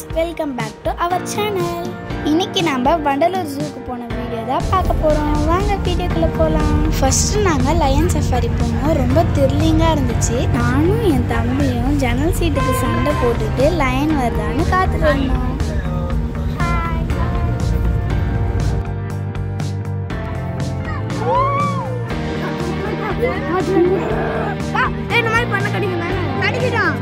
friends, welcome back to our channel. இன்னைக்கு நாம வண்டலூர் ஜூக்கு போன வீடியோ தான் பார்க்க போறோம். வாங்க வீடியோக்குள்ள போலாம். ஃபர்ஸ்ட் நாங்க லயன் சஃபாரி போனோம். ரொம்ப த்ரில்லிங்கா இருந்துச்சு. நானும் என் தம்பியும் ஜன்னல் சீட்டுக்கு சண்டை போட்டுட்டு லயன் வருதான்னு காத்துட்டு இருந்தோம். இந்த மாதிரி பண்ண கடிக்குமா? கடிக்கிட்டான்.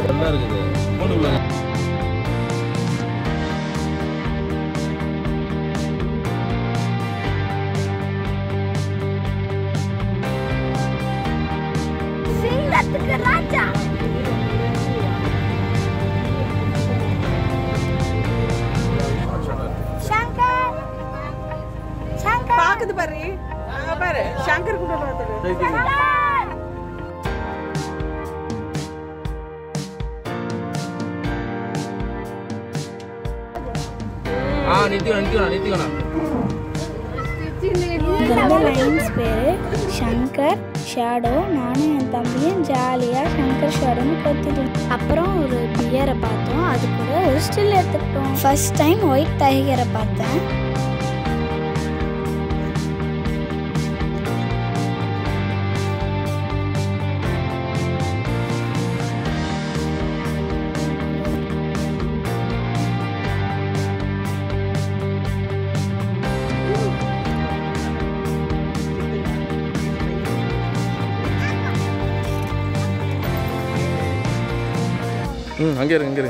நல்லா இருக்குது போடுங்க. சிங்கத்துக்கு ராஜா சங்கர் சங்கர் பாக்குது பாரு அங்க பாரு சங்கர் கூட பாத்துடு நித்தியோனா இந்த லைன்ஸ் பேரு சங்கர் ஷேடோ. நானும் என் தம்பியும் ஜாலியாக சங்கர் ஷேடோன்னு கற்றுட்டோம். அப்புறம் ஒரு பியரை பார்த்தோம். அது கூட ஒரு ஸ்டில் எடுத்துக்கிட்டோம். ஃபர்ஸ்ட் டைம் ஒயிட் டைகரை பார்த்தேன். அங்கே இருங்க